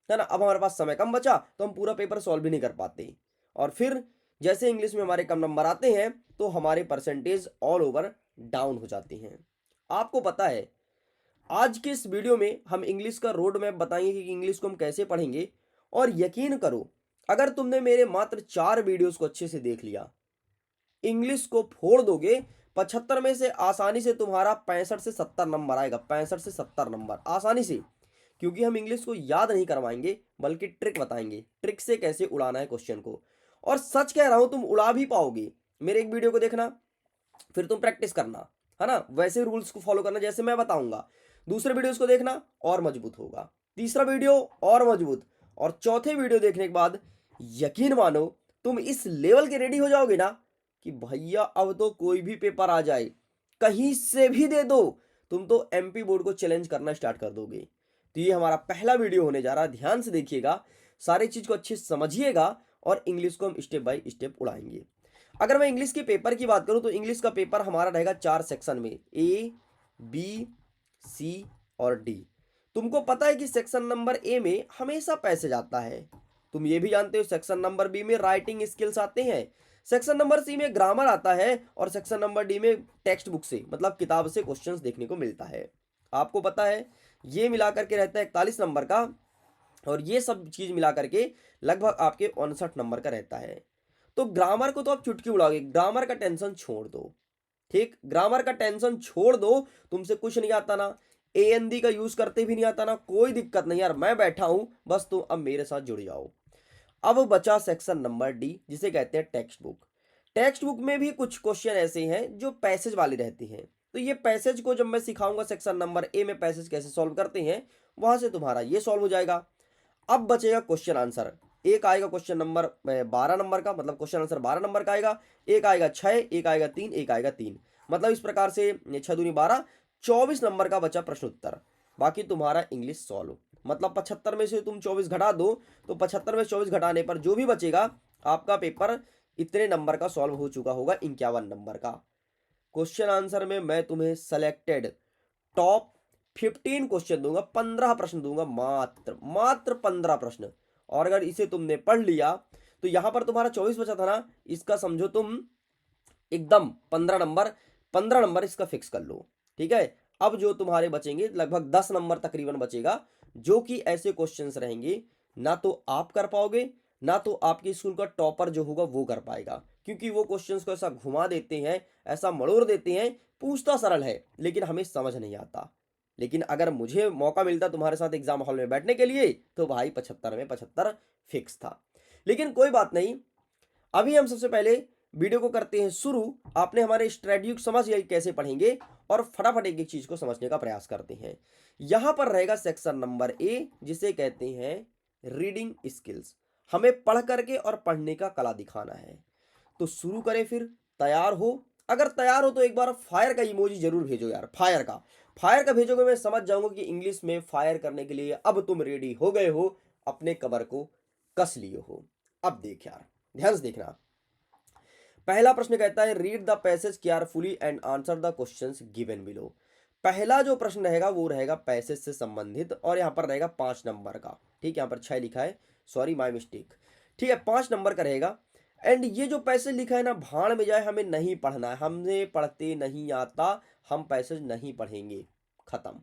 है ना। अब हमारे पास समय कम बचा तो हम पूरा पेपर सॉल्व भी नहीं कर पाते, और फिर जैसे इंग्लिश में हमारे कम नंबर आते हैं तो हमारे परसेंटेज ऑल ओवर डाउन हो जाते हैं। आपको पता है आज के इस वीडियो में हम इंग्लिश का रोड मैप बताएंगे कि इंग्लिश को हम कैसे पढ़ेंगे। और यकीन करो, अगर तुमने मेरे मात्र 4 वीडियोस को अच्छे से देख लिया, इंग्लिश को फोड़ दोगे, 75 में से आसानी से तुम्हारा 65 से 70 नंबर आएगा, 65 से 70 नंबर आसानी से। क्योंकि हम इंग्लिश को याद नहीं करवाएंगे बल्कि ट्रिक बताएंगे, ट्रिक से कैसे उड़ाना है क्वेश्चन को। और सच कह रहा हूं, तुम उड़ा भी पाओगे। मेरे एक वीडियो को देखना, फिर तुम प्रैक्टिस करना, है ना, वैसे रूल्स को फॉलो करना जैसे मैं बताऊंगा। दूसरे वीडियो को देखना और मजबूत होगा, तीसरा वीडियो और मजबूत, और चौथे वीडियो देखने के बाद यकीन मानो तुम इस लेवल के रेडी हो जाओगे ना कि भैया अब तो कोई भी पेपर आ जाए, कहीं से भी दे दो, तुम तो एमपी बोर्ड को चैलेंज करना स्टार्ट कर दोगे। तो ये हमारा पहला वीडियो होने जा रहा है, ध्यान से देखिएगा, सारी चीज को अच्छे से समझिएगा और इंग्लिश को हम स्टेप बाय स्टेप उड़ाएंगे। अगर मैं इंग्लिश के पेपर की बात करूं तो इंग्लिश का पेपर हमारा रहेगा 4 सेक्शन में, ए, बी, सी और डी। तुमको पता है कि सेक्शन नंबर ए में हमेशा पैसेज आता है, तुम ये भी जानते हो सेक्शन नंबर बी में राइटिंग स्किल्स आते हैं, सेक्शन नंबर सी में ग्रामर आता है, और सेक्शन नंबर डी में टेक्स्ट बुक से मतलब किताब से क्वेश्चंस देखने को मिलता है। आपको पता है ये मिलाकर के रहता है 41 नंबर का, और ये सब चीज मिला करके लगभग आपके 59 नंबर का रहता है। तो ग्रामर को तो आप चुटकी उड़ाओगे, ग्रामर का टेंशन छोड़ दो, ठीक, ग्रामर का टेंशन छोड़ दो। तुमसे कुछ नहीं आता ना, एएनडी का यूज करते भी नहीं आता ना, कोई दिक्कत नहीं यार, मैं बैठा हूं, बस तुम अब मेरे साथ जुड़ जाओ। अब बचा सेक्शन नंबर डी, जिसे कहते हैं टेक्स्ट बुक। टेक्स्ट बुक में भी कुछ क्वेश्चन ऐसे हैं जो पैसेज वाले रहते हैं, तो ये पैसेज को जब मैं सिखाऊंगा सेक्शन नंबर ए में पैसेज कैसे सॉल्व करते हैं, वहां से तुम्हारा ये सॉल्व हो जाएगा। अब बचेगा क्वेश्चन आंसर, एक आएगा क्वेश्चन नंबर 12 नंबर का, मतलब क्वेश्चन आंसर 12 नंबर का आएगा, एक आएगा 6, एक आएगा 3, एक आएगा 3, मतलब इस प्रकार से 6 दूनी 12, 24 नंबर का बचा प्रश्न उत्तर। बाकी तुम्हारा इंग्लिश सॉल्व, मतलब 75 में से तुम 24 घटा दो, तो 75 में 24 घटाने पर जो भी बचेगा आपका पेपर इतने नंबर का सॉल्व हो चुका होगा, 51 नंबर का। क्वेश्चन आंसर में मैं तुम्हें सेलेक्टेड टॉप 15 क्वेश्चन दूंगा, 15 प्रश्न दूंगा, मात्र मात्र 15 प्रश्न। और अगर इसे तुमने पढ़ लिया तो यहां पर तुम्हारा 24 बचा था ना, इसका समझो तुम एकदम 15 नंबर, 15 नंबर इसका फिक्स कर लो, ठीक है। अब जो तुम्हारे बचेंगे लगभग 10 नंबर तकरीबन बचेगा, जो कि ऐसे क्वेश्चंस रहेंगे ना तो आप कर पाओगे, ना तो आपके स्कूल का टॉपर जो होगा वो कर पाएगा, क्योंकि वो क्वेश्चंस को ऐसा घुमा देते हैं, ऐसा मड़ोर देते हैं, पूछता सरल है लेकिन हमें समझ नहीं आता। लेकिन अगर मुझे मौका मिलता तुम्हारे साथ एग्जाम हॉल में बैठने के लिए तो भाई 75 में 75 फिक्स था। लेकिन कोई बात नहीं, अभी हम सबसे पहले वीडियो को करते हैं शुरू। आपने हमारे स्ट्रेटजी को समझ लिया कि कैसे पढ़ेंगे, और फटाफट एक एक चीज को समझने का प्रयास करते हैं। यहां पर रहेगा सेक्शन नंबर ए, जिसे कहते हैं रीडिंग स्किल्स। हमें पढ़ करके और पढ़ने का कला दिखाना है। तो शुरू करें फिर, तैयार हो? अगर तैयार हो तो एक बार फायर का इमोजी जरूर भेजो यार, फायर का, फायर का भेजोगे मैं समझ जाऊंगा कि इंग्लिश में फायर करने के लिए अब तुम रेडी हो गए हो, अपने कबर को कस लिए हो। अब देख यार, ध्यान से देखना। पहला प्रश्न कहता है read the passage carefully and answer the questions given below. पहला जो प्रश्न रहेगा वो रहेगा पैसेज से संबंधित, और यहां पर रहेगा 5 नंबर का, ठीक, यहां पर 6 लिखा है, सॉरी माय मिस्टेक, ठीक है, 5 नंबर का रहेगा। एंड ये जो पैसेज लिखा है ना, भाड़ में जाए, हमें नहीं पढ़ना है, हमें पढ़ते नहीं आता, हम पैसेज नहीं पढ़ेंगे, खत्म।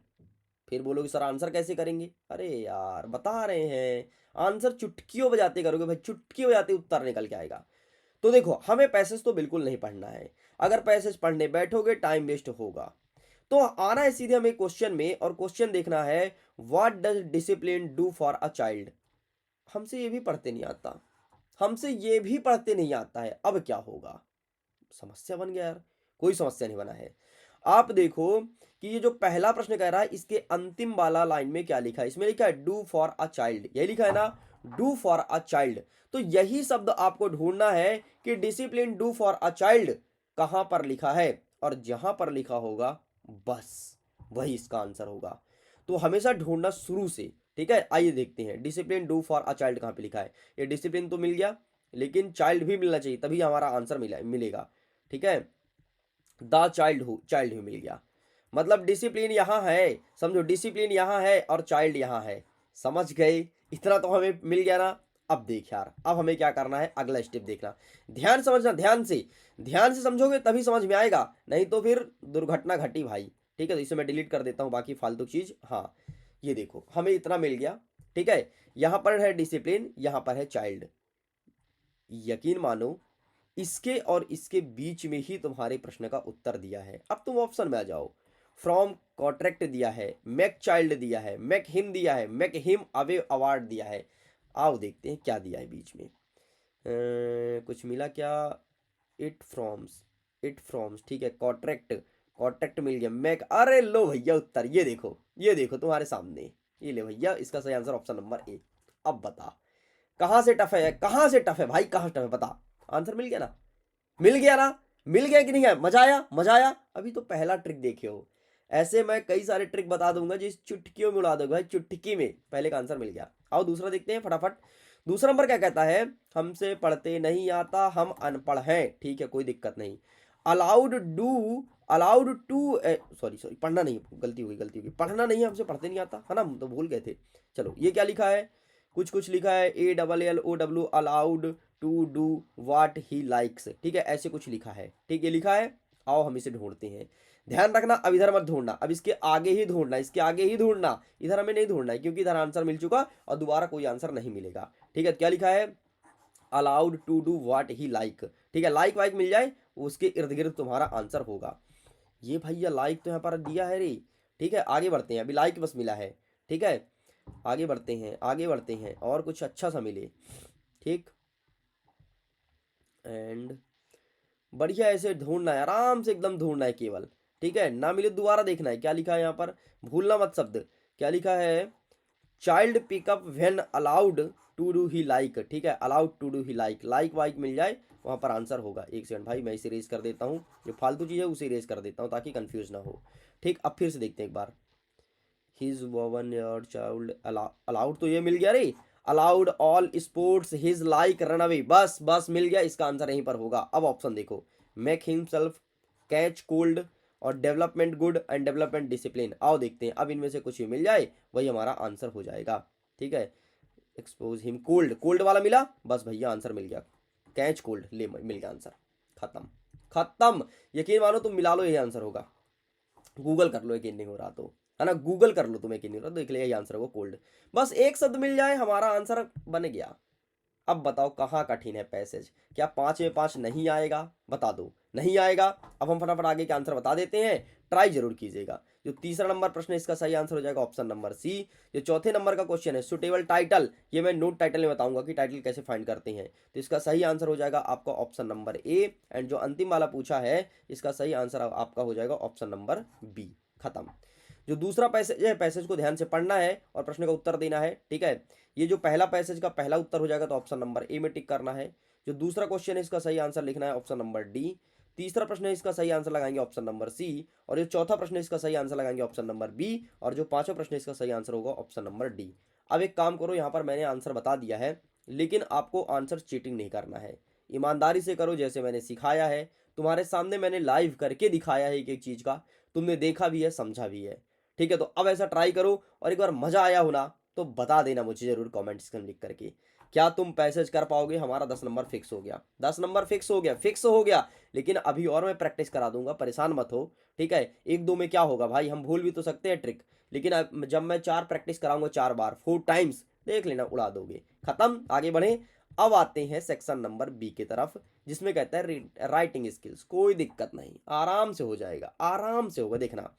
फिर बोलोगे सर आंसर कैसे करेंगे? अरे यार बता रहे हैं, आंसर चुटकियों बजाते करोगे भाई, चुटकी बजाते उत्तर निकल के आएगा। तो देखो, हमें पैसेज तो बिल्कुल नहीं पढ़ना है, अगर पैसेज पढ़ने बैठोगे टाइम वेस्ट होगा। तो आना है सीधे हमें क्वेश्चन में, और क्वेश्चन देखना है what does discipline do for a child. हमसे ये भी पढ़ते नहीं आता, हमसे ये भी पढ़ते नहीं आता है, अब क्या होगा? समस्या बन गया यार। कोई समस्या नहीं बना है। आप देखो कि ये जो पहला प्रश्न कह रहा है, इसके अंतिम वाला लाइन में क्या लिखा है, इसमें लिखा है डू फॉर अ चाइल्ड, यही लिखा है ना, डू फॉर अ चाइल्ड। तो यही शब्द आपको ढूंढना है कि discipline do for a child कहां पर लिखा है, और जहां पर लिखा होगा बस वही इसका आंसर होगा। तो हमेशा ढूंढना शुरू से, ठीक है। आइए देखते हैं discipline do for a child कहां पे लिखा है। ये डिसिप्लिन तो मिल गया, लेकिन चाइल्ड भी मिलना चाहिए, तभी हमारा आंसर मिलेगा, ठीक है। द चाइल्ड हु मिल गया, मतलब डिसिप्लिन यहां है, समझो डिसिप्लिन यहां है और चाइल्ड यहां है, समझ गए। इतना तो हमें मिल गया ना। अब देख यार, अब हमें क्या करना है, अगला स्टेप देखना, ध्यान समझना, ध्यान से समझोगे तभी समझ में आएगा, नहीं तो फिर दुर्घटना घटी भाई। ठीक है, तो इसे मैं डिलीट कर देता हूँ बाकी फालतू चीज। हाँ, ये देखो हमें इतना मिल गया। ठीक है, यहाँ पर है डिसिप्लिन, यहाँ पर है चाइल्ड। यकीन मानो इसके और इसके बीच में ही तुम्हारे प्रश्न का उत्तर दिया है। अब तुम ऑप्शन में आ जाओ। फ्रॉम कॉन्ट्रैक्ट दिया है, मेक चाइल्ड दिया है, मेक हिम दिया है, मेक हिम अवे अवार्ड दिया है। आओ देखते हैं क्या दिया है बीच में। कुछ मिला क्या? इट फ्रॉम्स ठीक है, कॉन्ट्रैक्ट, कॉन्ट्रैक्ट मिल गया, मेक, अरे लो भैया उत्तर, ये देखो तुम्हारे सामने, ये ले भैया, इसका सही आंसर ऑप्शन नंबर ए। अब बता कहाँ से टफ है, कहाँ से टफ है भाई, कहाँ टफ है बता। आंसर मिल गया ना, मिल गया ना, मिल गया कि नहीं है? मजा आया, मजा आया। अभी तो पहला ट्रिक देखे हो, ऐसे मैं कई सारे ट्रिक बता दूंगा जिस चुटकियों में उड़ा दोगे भाई, चुटकी में पहले का आंसर मिल गया। आओ दूसरा देखते हैं फटाफट। दूसरा नंबर क्या कहता है? हमसे पढ़ते नहीं आता, हम अनपढ़ हैं। ठीक है, कोई दिक्कत नहीं। Allowed do, allowed to, sorry sorry, पढ़ना नहीं, गलती होगी, पढ़ना नहीं है, हमसे पढ़ते नहीं आता है ना, हम तो भूल गए थे। चलो ये क्या लिखा है, कुछ कुछ लिखा है, ALLOW, allowed to do what he likes. ठीक है, ऐसे कुछ लिखा है। ठीक है, लिखा है। आओ हम इसे ढूंढते हैं। ध्यान रखना, अब इधर मत ढूंढना, अब इसके आगे ही ढूंढना, इसके आगे ही ढूंढना, इधर हमें नहीं ढूंढना है, क्योंकि इधर आंसर मिल चुका और दोबारा कोई आंसर नहीं मिलेगा। ठीक है, क्या लिखा है? Allowed to do what he like. ठीक है, लाइक वाइक मिल जाए उसके इर्द गिर्द तुम्हारा आंसर होगा। ये भैया लाइक तो यहाँ पर दिया है रे। ठीक है, आगे बढ़ते हैं, अभी लाइक बस मिला है। ठीक है, आगे बढ़ते हैं, आगे बढ़ते हैं, और कुछ अच्छा सा मिले। ठीक, एंड बढ़िया ऐसे ढूंढना है, आराम से एकदम ढूंढना है केवल। ठीक है, ना मिले दोबारा देखना है क्या लिखा है यहाँ पर, भूलना मत शब्द। क्या लिखा है? Child pickup when allowed to do he like. ठीक है, allowed to do he like, like वाइक मिल जाए वहाँ पर आंसर होगा। एक सेकंड भाई, मैं इसे रेज कर देता हूँ, जो फालतू चीज़ है उसे रेज कर देता हूँ ताकि कंफ्यूज ना हो। ठीक, अब फिर से देखते हैं एक बार। His one your child allowed, तो ये मिल गया रे। Allowed all sports his like run away, बस बस मिल गया, इसका आंसर यहीं पर होगा। अब ऑप्शन देखो, मेक हिमसेल्फ, कैच कोल्ड, और development good and development discipline. आओ देखते हैं, अब इनमें से कुछ भी मिल जाए वही हमारा आंसर हो जाएगा। ठीक है, एक्सपोज हिम कोल्ड, कोल्ड वाला मिला, बस भैया आंसर मिल गया। कैच कोल्ड, ले मिल गया आंसर, खत्म, खत्म। यकीन मानो तुम मिला लो, यही आंसर होगा। गूगल कर लो, यकीन नहीं हो रहा तो, है ना, गूगल कर लो, तुम्हें यकीन नहीं हो रहा, देख लिया, यही आंसर होगा कोल्ड। बस एक शब्द मिल जाए हमारा आंसर बन गया। अब बताओ कहाँ कठिन है पैसेज, क्या 5 में 5 नहीं आएगा? बता दो, नहीं आएगा। अब हम फटाफट आगे के आंसर बता देते हैं, ट्राई जरूर कीजिएगा। जो तीसरा नंबर प्रश्न है इसका सही आंसर हो जाएगा ऑप्शन नंबर सी। जो चौथे नंबर का क्वेश्चन है सुटेबल टाइटल, ये मैं नोट टाइटल में बताऊंगा कि टाइटल कैसे फाइंड करते हैं, तो इसका सही आंसर हो जाएगा आपका ऑप्शन नंबर ए। एंड जो अंतिम वाला पूछा है इसका सही आंसर आपका हो जाएगा ऑप्शन नंबर बी। खत्म। जो दूसरा पैसेज है, पैसेज को ध्यान से पढ़ना है और प्रश्न का उत्तर देना है। ठीक है, ये जो पहला पैसेज का पहला उत्तर हो जाएगा तो ऑप्शन नंबर ए में टिक करना है। जो दूसरा क्वेश्चन है इसका सही आंसर लिखना है ऑप्शन नंबर डी। तीसरा प्रश्न है इसका सही आंसर लगाएंगे ऑप्शन नंबर सी। और जो चौथा प्रश्न है इसका सही आंसर लगाएंगे ऑप्शन नंबर बी। और जो पांचवा प्रश्न है इसका सही आंसर होगा ऑप्शन नंबर डी। अब एक काम करो, यहाँ पर मैंने आंसर बता दिया है, लेकिन आपको आंसर चीटिंग नहीं करना है, ईमानदारी से करो जैसे मैंने सिखाया है। तुम्हारे सामने मैंने लाइव करके दिखाया है एक एक चीज़ का, तुमने देखा भी है, समझा भी है। ठीक है, तो अब ऐसा ट्राई करो, और एक बार मजा आया हो ना तो बता देना मुझे जरूर कमेंट्स में लिख करके। क्या तुम पैसेज कर पाओगे? हमारा 10 नंबर फिक्स हो गया, 10 नंबर फिक्स हो गया, फिक्स हो गया। लेकिन अभी और मैं प्रैक्टिस करा दूंगा, परेशान मत हो। ठीक है, एक दो में क्या होगा भाई, हम भूल भी तो सकते हैं ट्रिक, लेकिन जब मैं 4 प्रैक्टिस कराऊंगा, 4 बार 4 टाइम्स, देख लेना उड़ा दोगे। खत्म, आगे बढ़े। अब आते हैं सेक्शन नंबर बी की तरफ, जिसमें कहता है राइटिंग स्किल्स। कोई दिक्कत नहीं, आराम से हो जाएगा, आराम से होगा, देखना।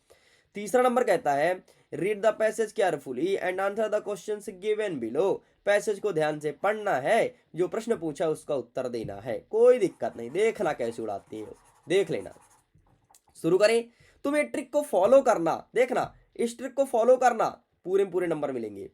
तीसरा नंबर कहता है read the passage carefully and answer the questions given below. Passage को ध्यान से पढ़ना है, जो प्रश्न पूछा उसका उत्तर देना है। कोई दिक्कत नहीं, देखना कैसे उड़ाती है, देख लेना। शुरू करें। तुम ये ट्रिक को फॉलो करना, देखना इस ट्रिक को फॉलो करना, पूरे पूरे नंबर मिलेंगे।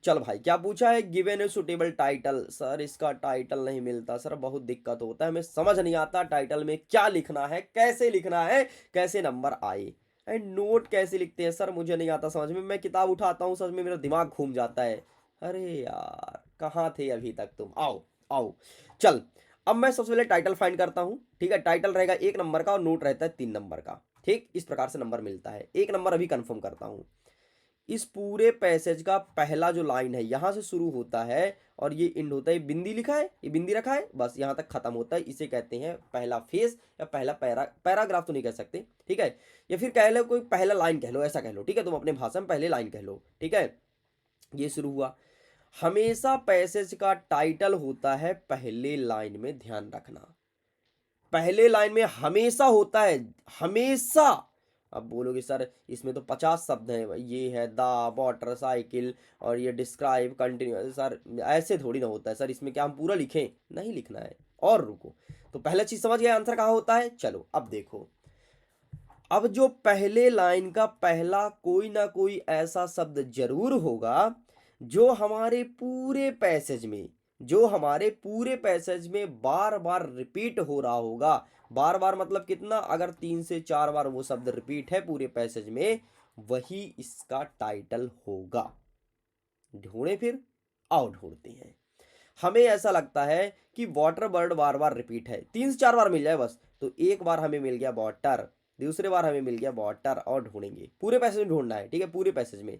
चल भाई, क्या पूछा है? Given a suitable title. Sir इसका टाइटल नहीं मिलता सर, बहुत दिक्कत होता है, हमें समझ नहीं आता टाइटल में क्या लिखना है, कैसे लिखना है, कैसे नंबर आए। एंड नोट कैसे लिखते हैं सर, मुझे नहीं आता समझ में, मैं किताब उठाता हूँ सच में मेरा दिमाग घूम जाता है। अरे यार कहाँ थे अभी तक तुम, आओ आओ। चल, अब मैं सबसे पहले टाइटल फाइंड करता हूँ। ठीक है, टाइटल रहेगा 1 नंबर का और नोट रहता है 3 नंबर का। ठीक, इस प्रकार से नंबर मिलता है। 1 नंबर अभी कंफर्म करता हूँ। इस पूरे पैसेज का पहला जो लाइन है यहाँ से शुरू होता है और ये इंड होता है, बिंदी लिखा है, ये बिंदी रखा है, बस यहाँ तक खत्म होता है, इसे कहते हैं पहला फेज या पहला पैराग्राफ तो नहीं कह सकते, ठीक है, या फिर कह लो कोई पहला लाइन कह लो, ऐसा कह लो, ठीक है, तुम अपने भाषा में पहले लाइन कह लो, ठीक है। ये शुरू हुआ। हमेशा पैसेज का टाइटल होता है पहले लाइन में, ध्यान रखना, पहले लाइन में हमेशा होता है, हमेशा। अब बोलोगे सर इसमें तो 50 शब्द हैं, ये है द, वाटर, साइकिल और ये डिस्क्राइब, कंटिन्यू, सर ऐसे थोड़ी ना होता है सर, इसमें क्या हम पूरा लिखें, नहीं लिखना है। और रुको, तो पहला चीज समझ गए आंसर कहाँ होता है। चलो अब देखो, अब जो पहले लाइन का पहला कोई ना कोई ऐसा शब्द जरूर होगा जो हमारे पूरे पैसेज में, जो हमारे पूरे पैसेज में बार बार रिपीट हो रहा होगा। बार बार मतलब कितना, अगर 3 से 4 बार वो शब्द रिपीट है पूरे पैसेज में, वही इसका टाइटल होगा। ढूंढे फिर, आओ ढूंढते हैं। हमें ऐसा लगता है कि वाटर वर्ड बार बार रिपीट है, 3 से 4 बार मिल जाए बस, तो एक बार हमें मिल गया वाटर, दूसरे बार हमें मिल गया वाटर, और ढूंढेंगे पूरे पैसेज में ढूंढना है, ठीक है, पूरे पैसेज में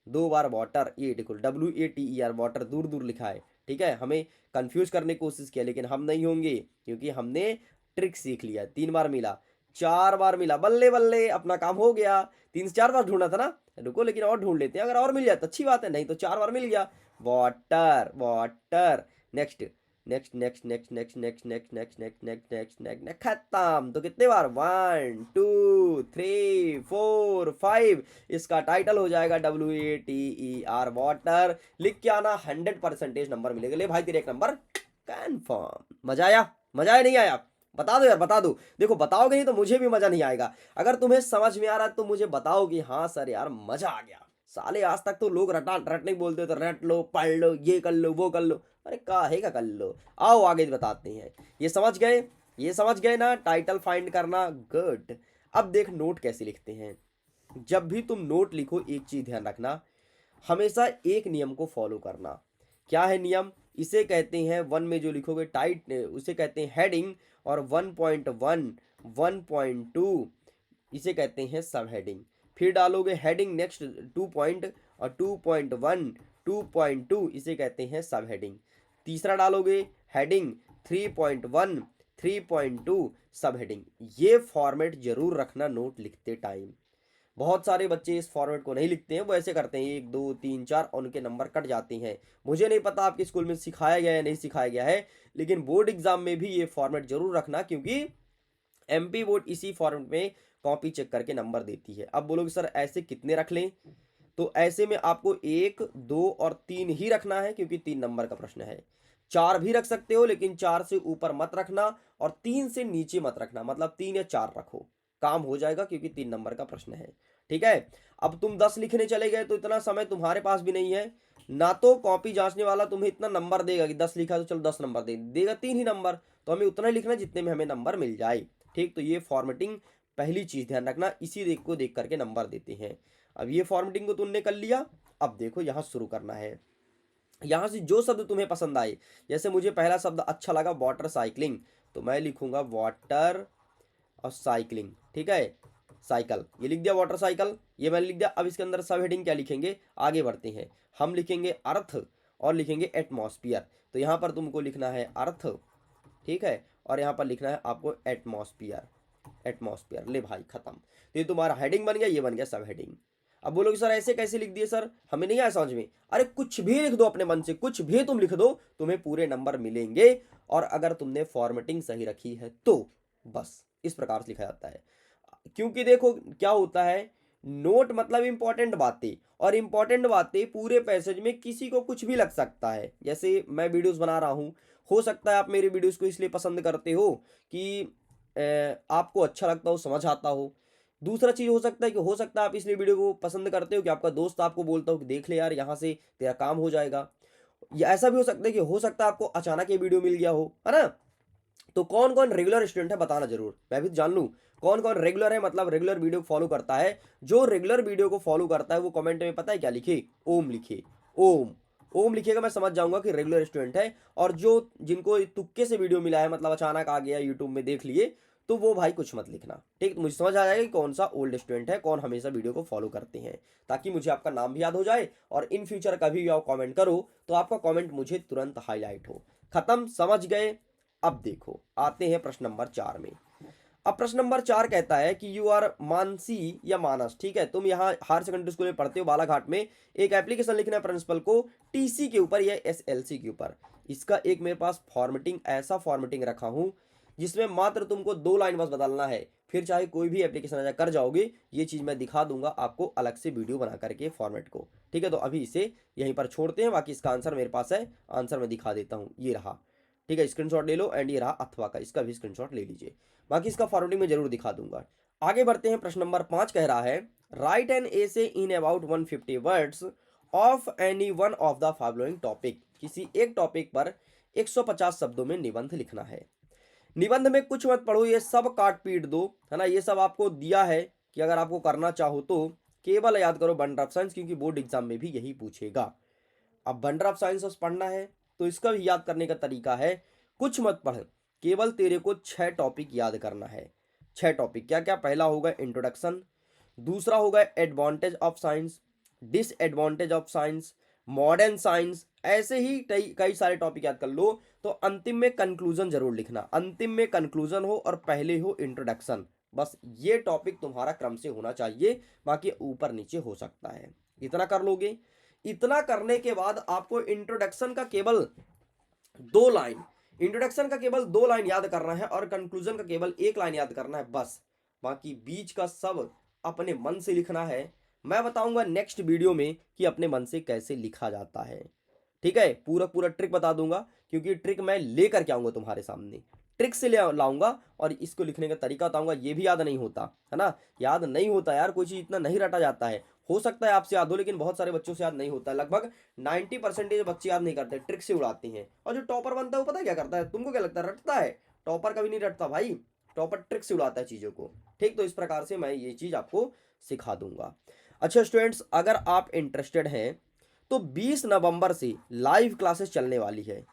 2 बार वाटर, ये देखो WATER वाटर दूर दूर लिखा है, ठीक है, हमें कंफ्यूज करने की कोशिश किया, लेकिन हम नहीं होंगे क्योंकि हमने ट्रिक सीख लिया। 3 बार मिला, 4 बार मिला, बल्ले बल्ले अपना काम हो गया। 3 से 4 बार ढूंढना था ना, रुको लेकिन और ढूंढ लेते हैं, अगर और मिल जाए तो अच्छी बात है, नहीं तो 4 बार मिल गया, water water. Next next next next next next next next next next next next खत्म। तो कितने बार, 1 2 3 4 5, इसका टाइटल हो जाएगा WATER वाटर। लिख के आना, 100% नंबर मिलेगा। ले भाई तेरे एक नंबर कंफर्म। मजा आया, मजा आया नहीं आया, बता दो यार, बता दो। देखो बताओगे नहीं तो मुझे भी मजा नहीं आएगा। अगर तुम्हें समझ में आ रहा है तो मुझे बताओ कि हाँ सर यार मजा आ गया। साले आज तक तो लोग रटने बोलते, तो रट लो, पढ़ लो, ये कर लो, वो कर लो, अरे काहे का कर लो। आओ आगे बताते हैं। ये समझ गए, ये समझ गए ना, टाइटल फाइंड करना, गुड। अब देख नोट कैसे लिखते हैं। जब भी तुम नोट लिखो एक चीज ध्यान रखना, हमेशा एक नियम को फॉलो करना। क्या है नियम, इसे कहते हैं 1 में जो लिखोगे टाइट, उसे कहते हैं हेडिंग, और 1.1 1.2 इसे कहते हैं सब हेडिंग। फिर डालोगे हेडिंग नेक्स्ट 2 पॉइंट, और 2.1 2.2 इसे कहते हैं सब हेडिंग। तीसरा डालोगे हेडिंग 3.1 3.2 सब हेडिंग। ये फॉर्मेट जरूर रखना नोट लिखते टाइम। बहुत सारे बच्चे इस फॉर्मेट को नहीं लिखते हैं, वो ऐसे करते हैं 1 2 3 4 और उनके नंबर कट जाते हैं। मुझे नहीं पता आपके स्कूल में सिखाया गया है नहीं सिखाया गया है, लेकिन बोर्ड एग्जाम में भी ये फॉर्मेट जरूर रखना, क्योंकि MP बोर्ड इसी फॉर्मेट में कॉपी चेक करके नंबर देती है। अब बोलोगे सर ऐसे कितने रख लें, तो ऐसे में आपको 1 2 और 3 ही रखना है, क्योंकि 3 नंबर का प्रश्न है। 4 भी रख सकते हो, लेकिन 4 से ऊपर मत रखना, और 3 से नीचे मत रखना, मतलब 3 या 4 रखो, काम हो जाएगा, क्योंकि 3 नंबर का प्रश्न है, ठीक है। अब तुम 10 लिखने चले गए तो इतना समय तुम्हारे पास भी नहीं है ना, तो कॉपी जांचने वाला तुम्हें इतना नंबर देगा कि 10 लिखा तो चलो 10 नंबर देगा, 3 ही नंबर, तो हमें उतना ही लिखना जितने में हमें नंबर मिल जाए, ठीक। तो ये फॉर्मेटिंग पहली चीज ध्यान रखना, इसी को देख करके नंबर देते हैं। अब ये फॉर्मेटिंग को तुमने कर लिया, अब देखो यहाँ शुरू करना है। यहाँ से जो शब्द तुम्हें पसंद आए, जैसे मुझे पहला शब्द अच्छा लगा वाटर साइकिलिंग, तो मैं लिखूंगा वाटर और साइकिलिंग, ठीक है, साइकिल, ये लिख दिया वाटर साइकिल, ये मैंने लिख दिया। अब इसके अंदर सब हेडिंग क्या लिखेंगे, आगे बढ़ते हैं, हम लिखेंगे अर्थ और लिखेंगे एटमॉस्फियर। तो यहाँ पर तुमको लिखना है अर्थ, ठीक है, और यहाँ पर लिखना है आपको एटमॉस्फियर, एटमॉस्फियर। ले भाई खत्म। तो ये तुम्हारा हेडिंग बन गया, ये बन गया सब हेडिंग। अब बोलोगे सर ऐसे कैसे लिख दिए सर, हमें नहीं आया समझ में। अरे कुछ भी लिख दो अपने मन से, कुछ भी तुम लिख दो, तुम्हें पूरे नंबर मिलेंगे, और अगर तुमने फॉर्मेटिंग सही रखी है तो बस इस प्रकार से लिखा जाता है। क्योंकि देखो क्या होता है, नोट मतलब इंपॉर्टेंट बातें, और इंपॉर्टेंट बातें पूरे पैसेज में किसी को कुछ भी लग सकता है। जैसे मैं वीडियोस बना रहा हूँ, हो सकता है आप मेरे वीडियोस को इसलिए पसंद करते हो कि आपको अच्छा लगता हो, समझ आता हो। दूसरा चीज़ हो सकता है कि हो सकता है आप इसलिए वीडियो को पसंद करते हो कि आपका दोस्त आपको बोलता हो कि देख ले यार यहाँ से तेरा काम हो जाएगा। या ऐसा भी हो सकता है कि हो सकता है आपको अचानक ये वीडियो मिल गया हो, है ना। तो कौन कौन रेगुलर स्टूडेंट है बताना जरूर, मैं भी जान लूँ कौन कौन रेगुलर है, मतलब रेगुलर वीडियो को फॉलो करता है। जो रेगुलर वीडियो को फॉलो करता है वो कमेंट में पता है क्या लिखे, ओम लिखे, ओम। ओम लिखेगा, मैं समझ जाऊंगा कि रेगुलर स्टूडेंट है। और जो जिनको तुक्के से वीडियो मिला है, मतलब अचानक आ गया यूट्यूब में देख लिए, तो वो भाई कुछ मत लिखना, ठीक। तो मुझे समझ आ जाएगा कि कौन सा ओल्ड स्टूडेंट है, कौन हमेशा वीडियो को फॉलो करते हैं, ताकि मुझे आपका नाम भी याद हो जाए और इन फ्यूचर कभी भी आप कमेंट करो तो आपका कमेंट मुझे तुरंत हाईलाइट हो। खत्म, समझ गए। अब देखो आते हैं प्रश्न नंबर 4 में। अब प्रश्न नंबर 4 कहता है कि यू आर मानसी या मानस, ठीक है, तुम यहाँ हायर सेकेंडरी स्कूल में पढ़ते हो बालाघाट में, एक एप्लीकेशन लिखना है प्रिंसिपल को टीसी के ऊपर या एसएलसी के ऊपर। इसका एक मेरे पास फॉर्मेटिंग, ऐसा फॉर्मेटिंग रखा हूँ जिसमें मात्र तुमको 2 लाइन बस बदलना है, फिर चाहे कोई भी एप्लीकेशन आ कर जाओगे। ये चीज़ मैं दिखा दूंगा आपको अलग से वीडियो बना करके फॉर्मेट को, ठीक है। तो अभी इसे यहीं पर छोड़ते हैं, बाकी इसका आंसर मेरे पास है, आंसर मैं दिखा देता हूँ, ये रहा, ठीक है। स्क्रीनशॉट ले लो, एंड ये रहा अथवा का, इसका भी स्क्रीनशॉट ले लीजिए, बाकी इसका फॉर्मेटिंग में जरूर दिखा दूंगा। आगे बढ़ते हैं। प्रश्न नंबर 5 कह रहा है right an essay in about 150 words of any one of the following topic. किसी एक टॉपिक पर 150 शब्दों में निबंध लिखना है। निबंध में कुछ मत पढ़ो, ये सब काट पीट दो, है ना। ये सब आपको दिया है कि अगर आपको करना चाहो तो केवल याद करो बंडर ऑफ साइंस, क्योंकि बोर्ड एग्जाम में भी यही पूछेगा। अब बंडर ऑफ साइंस पढ़ना है तो इसका भी याद करने का तरीका है, कुछ मत पढ़, केवल तेरे को 6 टॉपिक याद करना है। 6 टॉपिक क्या क्या? पहला होगा इंट्रोडक्शन, दूसरा होगा advantage of science, disadvantage of science, modern science, ऐसे ही कई सारे टॉपिक याद कर लो। तो अंतिम में कंक्लूजन जरूर लिखना, अंतिम में कंक्लूजन हो और पहले हो इंट्रोडक्शन। बस ये टॉपिक तुम्हारा क्रम से होना चाहिए, बाकी ऊपर नीचे हो सकता है। इतना कर लोगे। इतना करने के बाद आपको इंट्रोडक्शन का केवल 2 लाइन, इंट्रोडक्शन का केवल 2 लाइन याद करना है और कंक्लूजन का केवल 1 लाइन याद करना है बस। बाकी बीच का सब अपने मन से लिखना है। मैं बताऊंगा नेक्स्ट वीडियो में कि अपने मन से कैसे लिखा जाता है, ठीक है। पूरा पूरा ट्रिक बता दूंगा, क्योंकि ट्रिक मैं लेकर के आऊंगा तुम्हारे सामने, ट्रिक से ले लाऊंगा और इसको लिखने का तरीका बताऊंगा। ये भी याद नहीं होता है ना, याद नहीं होता यार, कोई चीज इतना नहीं रटा जाता है। हो सकता है आपसे याद हो, लेकिन बहुत सारे बच्चों से याद नहीं होता है। लगभग 90% बच्चे याद नहीं करते, ट्रिक से उड़ाते हैं। और जो टॉपर बनता है वो पता क्या करता है? तुमको क्या लगता है रटता है? टॉपर कभी नहीं रटता भाई, टॉपर ट्रिक से उड़ाता है चीजों को, ठीक। तो इस प्रकार से मैं ये चीज आपको सिखा दूंगा। अच्छा स्टूडेंट्स, अगर आप इंटरेस्टेड हैं तो 20 नवंबर से लाइव क्लासेस चलने वाली है।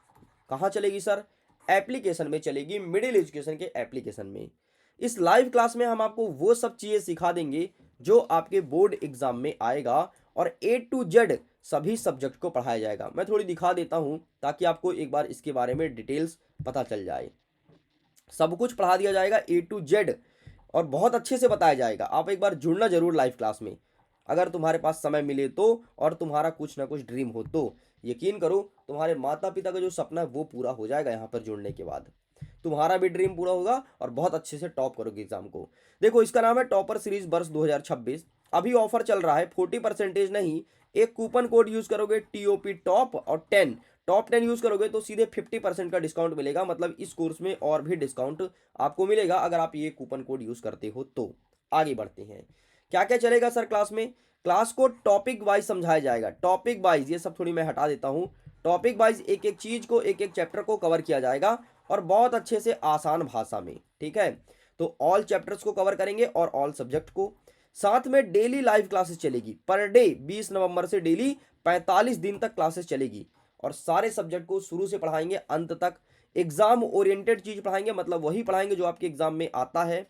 कहाँ चलेगी सर? एप्लीकेशन में चलेगी, मिडिल एजुकेशन के एप्लीकेशन में। इस लाइव क्लास में हम आपको वो सब चीज़ें सिखा देंगे जो आपके बोर्ड एग्जाम में आएगा, और A to Z सभी सब्जेक्ट को पढ़ाया जाएगा। मैं थोड़ी दिखा देता हूँ ताकि आपको एक बार इसके बारे में डिटेल्स पता चल जाए। सब कुछ पढ़ा दिया जाएगा A to Z, और बहुत अच्छे से बताया जाएगा। आप एक बार जुड़ना जरूर लाइव क्लास में, अगर तुम्हारे पास समय मिले तो, और तुम्हारा कुछ ना कुछ ड्रीम हो तो। यकीन करो तुम्हारे माता पिता का जो सपना है वो पूरा हो जाएगा यहाँ पर जुड़ने के बाद। तुम्हारा भी ड्रीम पूरा होगा और बहुत अच्छे से टॉप करोगे एग्जाम को। देखो इसका नाम है टॉपर सीरीज वर्ष 2026। अभी ऑफर चल रहा है 40% नहीं, एक कूपन कोड यूज करोगे TOP टॉप और 10 टॉप 10 यूज करोगे तो सीधे 50% का डिस्काउंट मिलेगा। मतलब इस कोर्स में और भी डिस्काउंट आपको मिलेगा अगर आप ये कूपन कोड यूज करते हो तो। आगे बढ़ते हैं। क्या क्या चलेगा सर क्लास में? क्लास को टॉपिक वाइज समझाया जाएगा, टॉपिक वाइज। ये सब थोड़ी मैं हटा देता हूँ। टॉपिक वाइज एक एक चीज को, एक एक चैप्टर को कवर किया जाएगा, और बहुत अच्छे से आसान भाषा में, ठीक है। तो ऑल चैप्टर्स को कवर करेंगे और ऑल सब्जेक्ट को। साथ में डेली लाइव क्लासेस चलेगी पर डे, 20 नवंबर से डेली 45 दिन तक क्लासेस चलेगी, और सारे सब्जेक्ट को शुरू से पढ़ाएंगे अंत तक। एग्जाम ओरिएंटेड चीज पढ़ाएंगे, मतलब वही पढ़ाएंगे जो आपके एग्जाम में आता है।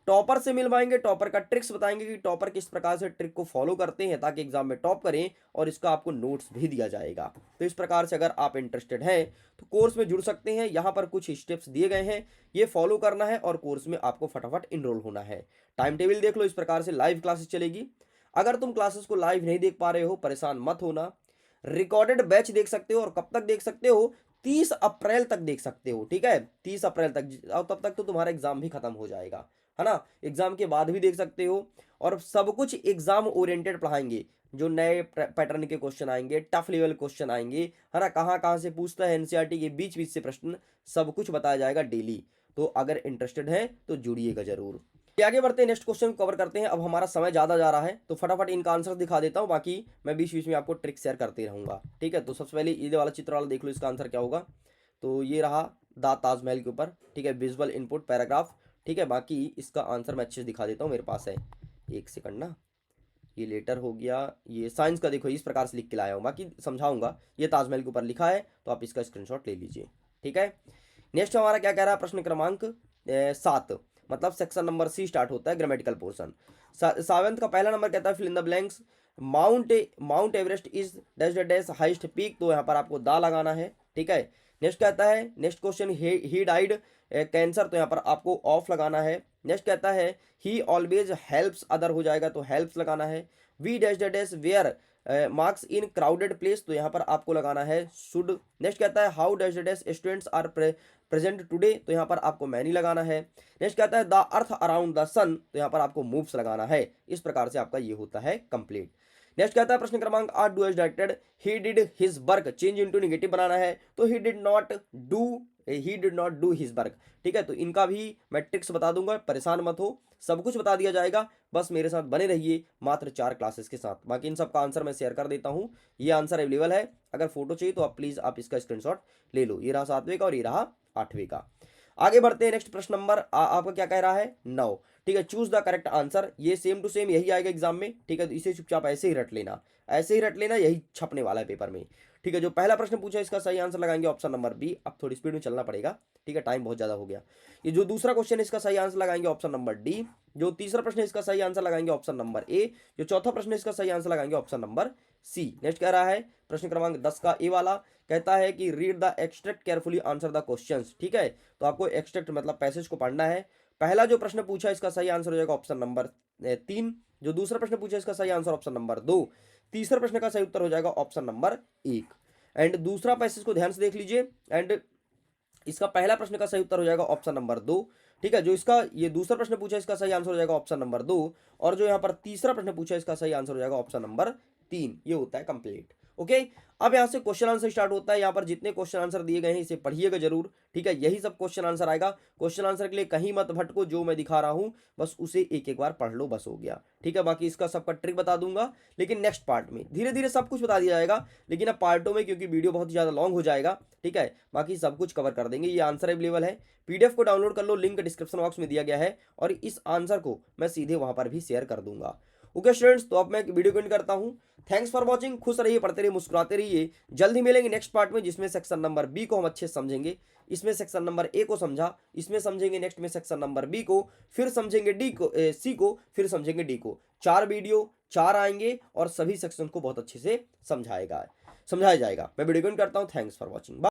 टॉपर से मिलवाएंगे, टॉपर का ट्रिक्स बताएंगे कि टॉपर किस प्रकार से ट्रिक को फॉलो करते हैं ताकि एग्जाम में टॉप करें, और इसका आपको नोट्स भी दिया जाएगा। तो इस प्रकार से अगर आप इंटरेस्टेड हैं तो कोर्स में जुड़ सकते हैं। यहाँ पर कुछ स्टेप्स दिए गए हैं, ये फॉलो करना है और कोर्स में आपको फटाफट इनरोल होना है। टाइम टेबल देख लो, इस प्रकार से लाइव क्लासेस चलेगी। अगर तुम क्लासेस को लाइव नहीं देख पा रहे हो, परेशान मत होना, रिकॉर्डेड बैच देख सकते हो। और कब तक देख सकते हो? 30 अप्रैल तक देख सकते हो, ठीक है। 30 अप्रैल तक, और तब तक तो तुम्हारा एग्जाम भी खत्म हो जाएगा, है ना। एग्जाम के बाद भी देख सकते हो, और सब कुछ एग्जाम ओरिएंटेड पढ़ाएंगे। जो नए पैटर्न के क्वेश्चन आएंगे, टफ लेवल क्वेश्चन आएंगे, है ना, कहाँ कहाँ से पूछता है NCERT के बीच बीच से प्रश्न, सब कुछ बताया जाएगा डेली। तो अगर इंटरेस्टेड है तो जुड़िएगा जरूर। आगे बढ़ते हैं, नेक्स्ट क्वेश्चन कवर करते हैं। अब हमारा समय ज़्यादा जा रहा है तो फटाफट इनका आंसर दिखा देता हूँ, बाकी मैं बीच बीच में आपको ट्रिक शेयर करते रहूँगा, ठीक है। तो सबसे पहले ये वाला चित्र वाला देख लो, इसका आंसर क्या होगा। तो ये रहा द ताजमहल के ऊपर, ठीक है, विजुअल इनपुट पैराग्राफ, ठीक है। बाकी इसका आंसर मैं अच्छे से दिखा देता हूँ, मेरे पास है, एक सेकंड ना। ये लेटर हो गया, ये साइंस का देखो इस प्रकार से लिख के लाया हूँ, बाकी समझाऊंगा। ये ताजमहल के ऊपर लिखा है तो आप इसका स्क्रीनशॉट ले लीजिए, ठीक है। नेक्स्ट हमारा क्या कह रहा है, प्रश्न क्रमांक 7। मतलब सेक्शन नंबर सी स्टार्ट होता है ग्रामेटिकल पोर्शन। 7th का पहला नंबर कहता है fill in the blanks. Mount Everest is dash dash highest peak, तो यहाँ पर आपको दा लगाना है, ठीक है। नेक्स्ट कहता है, next question, he died cancer, तो यहाँ पर आपको ऑफ लगाना है। नेक्स्ट कहता है ही ऑलवेज हेल्प्स अदर, हो जाएगा तो हेल्प्स लगाना है। We dash dash wear masks in crowded place, तो यहाँ पर आपको लगाना है शुड। नेक्स्ट कहता है how dash dash students are present today, तो यहाँ पर आपको मैनी लगाना है। नेक्स्ट कहता है द अर्थ अराउंड द सन, तो यहाँ पर आपको मूव्स लगाना है। इस प्रकार से आपका ये होता है कंप्लीट। नेक्स्ट कहता है प्रश्न क्रमांक 8, do as directed, he did his work, change into negative बनाना है, तो he did not do his work, ठीक है। तो इनका भी मैं ट्रिक्स बता दूंगा, परेशान मत हो, सब कुछ बता दिया जाएगा, बस मेरे साथ बने रहिए मात्र 4 क्लासेस के साथ। बाकी इन सब का आंसर मैं शेयर कर देता हूँ, ये आंसर अवेलेबल है, अगर फोटो चाहिए तो आप प्लीज आप इसका स्क्रीनशॉट ले लो। ये रहा 7वें का और ये रहा 8वें का। आगे बढ़ते हैं, नेक्स्ट प्रश्न नंबर आपका क्या कह रहा है 9, ठीक है। चूज द करेक्ट आंसर, ये सेम टू सेम यही आएगा एग्जाम में, ठीक है। तो इसे चुपचाप ऐसे ही रट लेना, ऐसे ही रट लेना, यही छपने वाला है पेपर में, ठीक है। जो पहला प्रश्न पूछा इसका सही आंसर लगाएंगे ऑप्शन नंबर बी। अब थोड़ी स्पीड में चलना पड़ेगा, ठीक है, टाइम बहुत ज्यादा हो गया। ये जो दूसरा क्वेश्चन है इसका सही आंसर लगाएंगे ऑप्शन नंबर डी। जो तीसरा प्रश्न है इसका सही आंसर लगाएंगे ऑप्शन नंबर ए। जो चौथा प्रश्न है इसका सही आंसर लगाएंगे ऑप्शन नंबर सी। नेक्स्ट कह रहा है प्रश्न क्रमांक 10 का ए वाला, कहता है कि read the extract carefully answer the questions, ठीक है। तो आपको एक्सट्रैक्ट मतलब पैसेज को पढ़ना है। पहला जो प्रश्न पूछा इसका सही आंसर हो जाएगा ऑप्शन नंबर 3। जो दूसरा प्रश्न पूछा इसका सही आंसर ऑप्शन नंबर 2। तीसरा प्रश्न का सही उत्तर हो जाएगा ऑप्शन नंबर 1। एंड दूसरा पैसेज को ध्यान से देख लीजिए, एंड इसका पहला प्रश्न का सही उत्तर हो जाएगा ऑप्शन नंबर 2, ठीक है। जो इसका ये दूसरा प्रश्न पूछा इसका सही आंसर हो जाएगा ऑप्शन नंबर 2, और जो यहाँ पर तीसरा प्रश्न पूछा इसका सही आंसर हो जाएगा ऑप्शन नंबर 3। ये होता है कंप्लीट, ओके। अब यहाँ से क्वेश्चन आंसर स्टार्ट होता है। यहाँ पर जितने क्वेश्चन आंसर दिए गए हैं इसे पढ़िएगा जरूर, ठीक है। यही सब क्वेश्चन आंसर आएगा। क्वेश्चन आंसर के लिए कहीं मत भटको, जो मैं दिखा रहा हूँ बस उसे एक एक बार पढ़ लो, बस हो गया, ठीक है। बाकी इसका सबका ट्रिक बता दूंगा, लेकिन नेक्स्ट पार्ट में धीरे धीरे सब कुछ बता दिया जाएगा, लेकिन अब पार्टों में, क्योंकि वीडियो बहुत ज़्यादा लॉन्ग हो जाएगा, ठीक है। बाकी सब कुछ कवर कर देंगे। ये आंसर अवेलेबल है, पीडीएफ को डाउनलोड कर लो, लिंक डिस्क्रिप्शन बॉक्स में दिया गया है, और इस आंसर को मैं सीधे वहां पर भी शेयर कर दूंगा, ओके स्टूडेंट्स। तो अब मैं वीडियो को एंड करता हूं। थैंक्स फॉर वॉचिंग, खुश रहिए, पढ़ते रहिए, मुस्कुराते रहिए। जल्द ही मिलेंगे नेक्स्ट पार्ट में, जिसमें सेक्शन नंबर बी को हम अच्छे से समझेंगे। इसमें सेक्शन नंबर ए को समझा, इसमें समझेंगे नेक्स्ट में सेक्शन नंबर बी को, फिर समझेंगे डी को, सी को, फिर समझेंगे डी को। 4 वीडियो 4 आएंगे और सभी सेक्शन को बहुत अच्छे से समझाया जाएगा। मैं वीडियो को एंड करता हूँ। Thanks for watching.